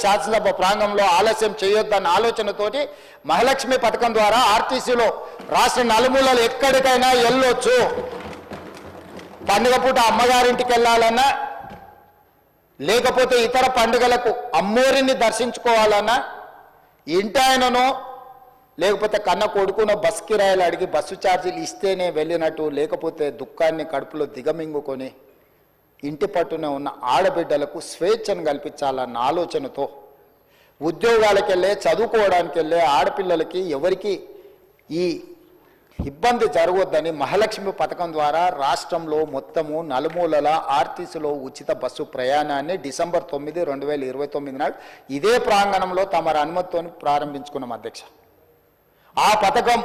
శాసనసభ ప్రాంగణంలో ఆలస్యం చేయొద్దన్న ఆలోచనతోటి మహాలక్ష్మి పథకం ద్వారా ఆర్టీసీలో రాష్ట్ర నలుమూలలు ఎక్కడికైనా వెళ్ళొచ్చు. పండుగ పూట అమ్మగారింటికి వెళ్ళాలన్నా, లేకపోతే ఇతర పండుగలకు అమ్మోరిని దర్శించుకోవాలన్నా, ఇంటి ఆయనను లేకపోతే కన్న కొడుకునో బస్ కిరాయిలు అడిగి బస్సు ఛార్జీలు ఇస్తేనే వెళ్ళినట్టు, లేకపోతే దుఃఖాన్ని కడుపులో దిగమింగుకొని ఇంటి పట్టునే ఉన్న ఆడబిడ్డలకు స్వేచ్ఛను కల్పించాలన్న ఆలోచనతో ఉద్యోగాలకు వెళ్ళే, చదువుకోవడానికి వెళ్ళే ఆడపిల్లలకి ఎవరికి ఈ ఇబ్బంది జరగొద్దని మహాలక్ష్మి పథకం ద్వారా రాష్ట్రంలో మొత్తము నలుమూలల ఆర్టీసీలో ఉచిత బస్సు ప్రయాణాన్ని డిసెంబర్ 9, 2029 నాడు ఇదే ప్రాంగణంలో తమ అనుమతితో ప్రారంభించుకున్నాం అధ్యక్ష. ఆ పథకం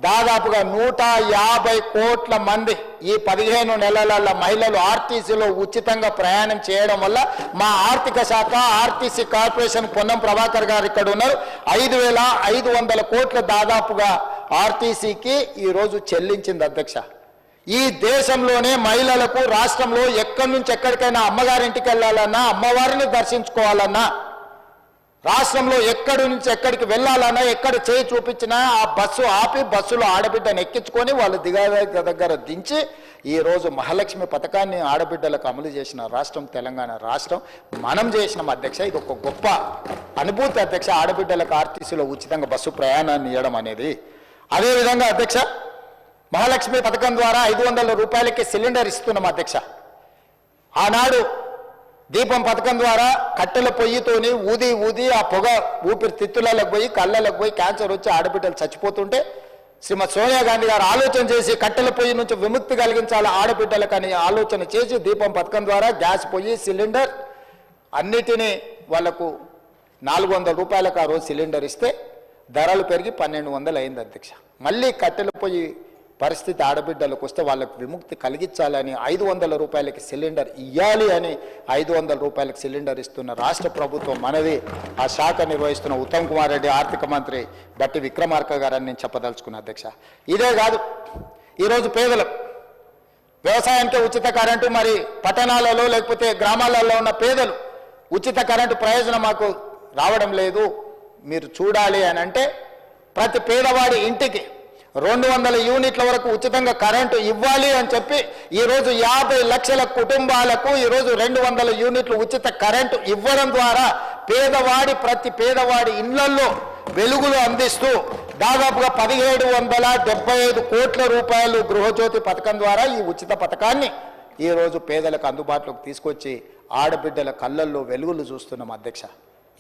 దాదాపుగా 150 కోట్ల మంది ఈ 15 నెలల మహిళలు ఆర్టీసీలో ఉచితంగా ప్రయాణం చేయడం వల్ల మా ఆర్థిక శాఖ ఆర్టీసీ కార్పొరేషన్ పొన్నం ప్రభాకర్ గారు ఇక్కడ ఉన్నారు, 5,500 కోట్ల దాదాపుగా ఆర్టీసీకి ఈరోజు చెల్లించింది అధ్యక్ష. ఈ దేశంలోనే మహిళలకు రాష్ట్రంలో ఎక్కడి నుంచి ఎక్కడికైనా అమ్మగారింటికి వెళ్ళాలన్నా, అమ్మవారిని దర్శించుకోవాలన్నా, రాష్ట్రంలో ఎక్కడి నుంచి ఎక్కడికి వెళ్ళాలన్నా, ఎక్కడ చేయి చూపించినా ఆ బస్సు ఆపి బస్సులో ఆడబిడ్డను ఎక్కించుకొని వాళ్ళు దగ్గర దించి ఈరోజు మహాలక్ష్మి పథకాన్ని ఆడబిడ్డలకు అమలు చేసిన రాష్ట్రం తెలంగాణ రాష్ట్రం. మనం చేసినాం అధ్యక్ష. ఇది ఒక గొప్ప అనుభూతి అధ్యక్ష, ఆడబిడ్డలకు ఆర్టీసీలో ఉచితంగా బస్సు ప్రయాణాన్ని ఇవ్వడం అనేది. అదేవిధంగా అధ్యక్ష, మహాలక్ష్మి పథకం ద్వారా 500 రూపాయలకి సిలిండర్ ఇస్తున్నాం అధ్యక్ష. ఆనాడు దీపం పథకం ద్వారా కట్టెల పొయ్యితోని ఊది ఊది ఆ పొగ ఊపిరితిత్తులకు పోయి కళ్ళలకు పోయి క్యాన్సర్ వచ్చి ఆడబిడ్డలు చచ్చిపోతుంటే శ్రీమతి సోనియా గాంధీ గారు ఆలోచన చేసి కట్టెల పొయ్యి నుంచి విముక్తి కలిగించాలి ఆడబిడ్డలకు అని ఆలోచన చేసి దీపం పథకం ద్వారా గ్యాస్ పొయ్యి, సిలిండర్ అన్నిటినీ వాళ్లకు 400 రూపాయలకు ఆ రోజు సిలిండర్ ఇస్తే ధరలు పెరిగి 1200 అయింది అధ్యక్ష. మళ్ళీ కట్టెల పొయ్యి పరిస్థితి ఆడబిడ్డలకు వస్తే వాళ్ళకు విముక్తి కలిగించాలని 500 రూపాయలకి సిలిండర్ ఇవ్వాలి అని 500 రూపాయలకి సిలిండర్ ఇస్తున్న రాష్ట్ర ప్రభుత్వం మనది. ఆ శాఖ నిర్వహిస్తున్న ఉత్తమ్ కుమార్ రెడ్డి, ఆర్థిక మంత్రి బట్టి విక్రమార్క గారని నేను చెప్పదలుచుకున్నా అధ్యక్ష. ఇదే కాదు, ఈరోజు పేదలకు వ్యవసాయానికి ఉచిత కరెంటు, మరి పట్టణాలలో లేకపోతే గ్రామాలలో ఉన్న పేదలు ఉచిత కరెంటు ప్రయోజనం మాకు రావడం లేదు, మీరు చూడాలి అని అంటే ప్రతి పేదవాడి ఇంటికి 200 యూనిట్ల వరకు ఉచితంగా కరెంటు ఇవ్వాలి అని చెప్పి ఈరోజు 50 లక్షల కుటుంబాలకు ఈరోజు 200 యూనిట్లు ఉచిత కరెంటు ఇవ్వడం ద్వారా ప్రతి పేదవాడి ఇళ్లల్లో వెలుగులు అందిస్తూ దాదాపుగా 1775 కోట్ల రూపాయలు గృహజ్యోతి పథకం ద్వారా ఈ ఉచిత పథకాన్ని ఈరోజు పేదలకు అందుబాటులోకి తీసుకొచ్చి ఆడబిడ్డల కళ్ళల్లో వెలుగులు చూస్తున్నాం అధ్యక్ష.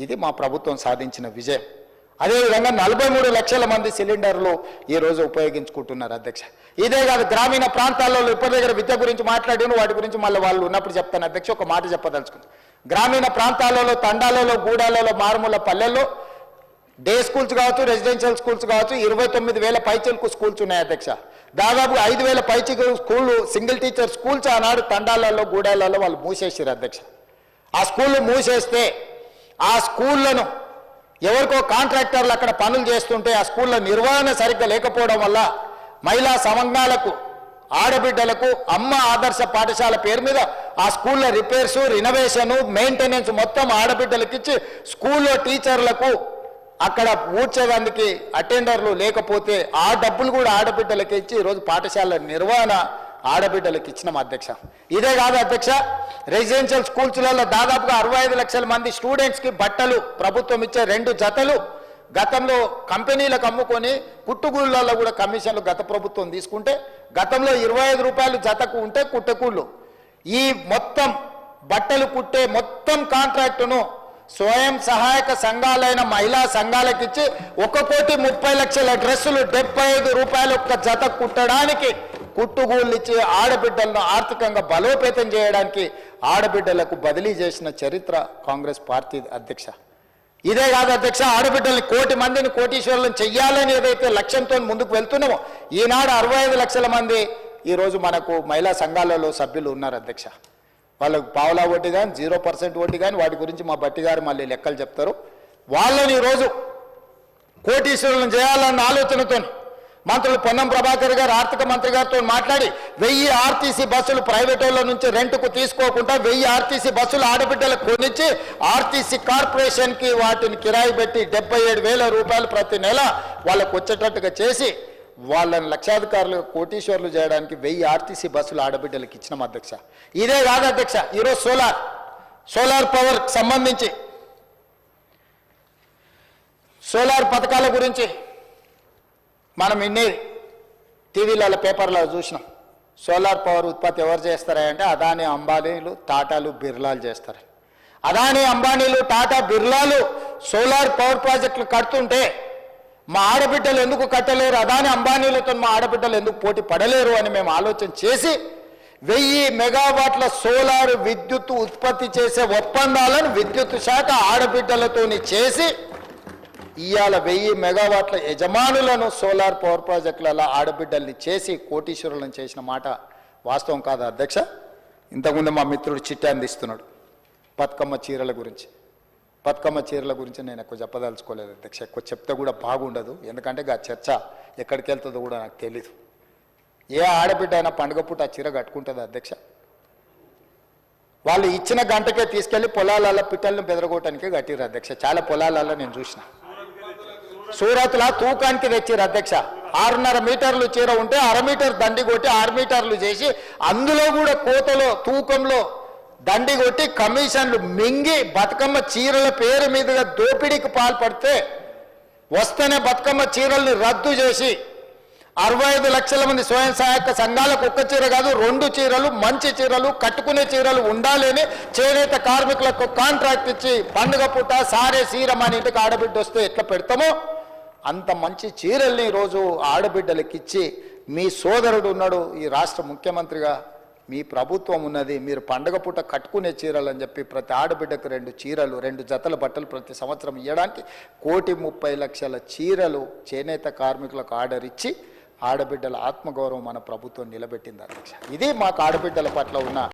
ఇది మా ప్రభుత్వం సాధించిన విజయం. అదేవిధంగా 43 లక్షల మంది సిలిండర్లు ఈరోజు ఉపయోగించుకుంటున్నారు అధ్యక్ష. ఇదే కాదు, గ్రామీణ ప్రాంతాల్లో ఇప్పటి దగ్గర విద్య గురించి మాట్లాడిన వాటి గురించి మళ్ళీ వాళ్ళు ఉన్నప్పుడు చెప్తాను అధ్యక్ష. ఒక మాట చెప్పదలుచుకుంది, గ్రామీణ ప్రాంతాలలో, తండాలలో, గూడాలలో, మారుమూల పల్లెల్లో డే స్కూల్స్ కావచ్చు, రెసిడెన్షియల్ స్కూల్స్ కావచ్చు, 29,000 పైచిలకు స్కూల్స్ ఉన్నాయి అధ్యక్ష. దాదాపు 5,000 పైచిలకు స్కూళ్ళు, సింగిల్ టీచర్ స్కూల్స్ ఆనాడు తండాలలో, గూడాలలో వాళ్ళు మూసేసారు అధ్యక్ష. ఆ స్కూళ్ళు మూసేస్తే ఆ స్కూళ్లను ఎవరికో కాంట్రాక్టర్లు అక్కడ పనులు చేస్తుంటే ఆ స్కూళ్ళ నిర్వహణ సరిగ్గా లేకపోవడం వల్ల మహిళా సంఘాలకు, ఆడబిడ్డలకు అమ్మ ఆదర్శ పాఠశాల పేరు మీద ఆ స్కూళ్ళ రిపేర్సు, రినోవేషన్, మెయింటెనెన్స్ మొత్తం ఆడబిడ్డలకు ఇచ్చి స్కూల్లో టీచర్లకు అక్కడ ఊడ్చేదానికి అటెండర్లు లేకపోతే ఆ డబ్బులు కూడా ఆడబిడ్డలకి ఇచ్చి ఈరోజు పాఠశాల నిర్వహణ ఆడబిడ్డలకు ఇచ్చినాం అధ్యక్ష. ఇదే కాదు అధ్యక్ష, రెసిడెన్షియల్ స్కూల్స్లలో దాదాపుగా 65 లక్షల మంది స్టూడెంట్స్కి బట్టలు ప్రభుత్వం ఇచ్చే 2 జతలు గతంలో కంపెనీలకు అమ్ముకొని కుట్టుగూళ్ళలో కూడా కమిషన్లు గత ప్రభుత్వం తీసుకుంటే గతంలో 25 రూపాయలు జతకు ఉంటే కుట్టకూళ్ళు ఈ మొత్తం బట్టలు కుట్టే మొత్తం కాంట్రాక్టును స్వయం సహాయక సంఘాలైన మహిళా సంఘాలకు ఇచ్చి 1,30,00,000 డ్రెస్సులు 75 రూపాయలు ఒక్క జత కుట్టడానికి కుట్టుగూళ్ళు ఇచ్చి ఆడబిడ్డలను ఆర్థికంగా బలోపేతం చేయడానికి ఆడబిడ్డలకు బదిలీ చేసిన చరిత్ర కాంగ్రెస్ పార్టీ అధ్యక్ష. ఇదే కాదు అధ్యక్ష, ఆడబిడ్డల్ని 1,00,00,000 మందిని కోటీశ్వరులను చెయ్యాలని ఏదైతే లక్ష్యంతో ముందుకు వెళ్తున్నామో ఈనాడు 65 లక్షల మంది ఈరోజు మనకు మహిళా సంఘాలలో సభ్యులు ఉన్నారు అధ్యక్ష. వాళ్ళకు పావలా వడ్డీ కానీ 0% వడ్డీ కానీ వాటి గురించి మా బట్టి గారు మళ్ళీ లెక్కలు చెప్తారు. వాళ్ళని ఈరోజు కోటీశ్వరులను చేయాలన్న ఆలోచనతో మంత్రులు పొన్నం ప్రభాకర్ గారు ఆర్థిక మంత్రి గారితో మాట్లాడి 1000 ఆర్టీసీ బస్సులు ప్రైవేట్ వాళ్ళ నుంచి రెంట్కు తీసుకోకుండా 1000 ఆర్టీసీ బస్సులు ఆడబిడ్డలకు కొనిచ్చి ఆర్టీసీ కార్పొరేషన్కి వాటిని కిరాయి పెట్టి 77,000 రూపాయలు ప్రతి నెల వాళ్ళకు వచ్చేటట్టుగా చేసి వాళ్ళని లక్షాధికారులు కోటీశ్వర్లు చేయడానికి 1000 ఆర్టీసీ బస్సులు ఆడబిడ్డలకు ఇచ్చినాం అధ్యక్ష. ఇదే కాదు అధ్యక్ష, ఈరోజు సోలార్ పవర్ సంబంధించి సోలార్ పథకాల గురించి మనం ఇన్ని టీవీలలో పేపర్లో చూసినాం. సోలార్ పవర్ ఉత్పత్తి ఎవరు చేస్తారంటే అదానీ అంబానీలు టాటాలు బిర్లాలు చేస్తారు. అదానీ అంబానీలు టాటా బిర్లాలు సోలార్ పవర్ ప్రాజెక్టులు కడుతుంటే మా ఆడబిడ్డలు ఎందుకు కట్టలేరు, అదానీ అంబానీలతో మా ఆడబిడ్డలు ఎందుకు పోటీ పడలేరు అని మేము ఆలోచన చేసి 1000 మెగావాట్ల సోలార్ విద్యుత్ ఉత్పత్తి చేసే ఒప్పందాలను విద్యుత్ శాఖ ఆడబిడ్డలతోని చేసి ఇవాళ 1000 మెగావాట్ల యజమానులను సోలార్ పవర్ ప్రాజెక్టులలో ఆడబిడ్డల్ని చేసి కోటీశ్వరులను చేసిన మాట వాస్తవం కాదా అధ్యక్ష? ఇంతకుముందు మా మిత్రుడు చిట్టి అందిస్తున్నాడు బతుకమ్మ చీరల గురించి నేను ఎక్కువ చెప్పదలుచుకోలేదు అధ్యక్ష. ఎక్కువ చెప్తే కూడా బాగుండదు, ఎందుకంటే ఆ చర్చ ఎక్కడికి వెళ్తుందో కూడా నాకు తెలీదు. ఏ ఆడబిడ్డ అయినా పండుగ పూట ఆ చీర కట్టుకుంటుంది అధ్యక్ష? వాళ్ళు ఇచ్చిన గంటకే తీసుకెళ్లి పొలాలలో పిట్టలను బెదరగొట్టడానికే కట్టిరు అధ్యక్ష. చాలా పొలాలలో నేను చూసిన. సూరత్లో తూకానికి తెచ్చిరు అధ్యక్ష. 6.5 మీటర్లు చీర ఉంటే 1/2 మీటర్ దండి కొట్టి 6 మీటర్లు చేసి అందులో కూడా కోతలో తూకంలో దండి కొట్టి కమిషన్లు మింగి బతుకమ్మ చీరల పేరు మీదుగా దోపిడీకి పాల్పడితే వస్తేనే బతుకమ్మ చీరల్ని రద్దు చేసి 65 లక్షల మంది స్వయం సహాయక సంఘాలకు ఒక్క చీర కాదు 2 చీరలు మంచి చీరలు కట్టుకునే చీరలు ఉండాలని చేనేత కార్మికులకు కాంట్రాక్ట్ ఇచ్చి పండుగ పూట సారే సీరం అని ఇంటికి ఆడబిడ్డ వస్తే ఎట్లా పెడతామో అంత మంచి చీరల్ని ఈరోజు ఆడబిడ్డలకి ఇచ్చి మీ సోదరుడు ఉన్నాడు ఈ రాష్ట్ర ముఖ్యమంత్రిగా, మీ ప్రభుత్వం ఉన్నది, మీరు పండుగ పూట కట్టుకునే చీరలు అని చెప్పి ప్రతి ఆడబిడ్డకు 2 చీరలు 2 జతల బట్టలు ప్రతి సంవత్సరం ఇవ్వడానికి 1,30,00,000 చీరలు చేనేత కార్మికులకు ఆర్డర్ ఇచ్చి ఆడబిడ్డల ఆత్మగౌరవం మన ప్రభుత్వం నిలబెట్టింది అధ్యక్ష. ఇది మాకు ఆడబిడ్డల పట్ల ఉన్న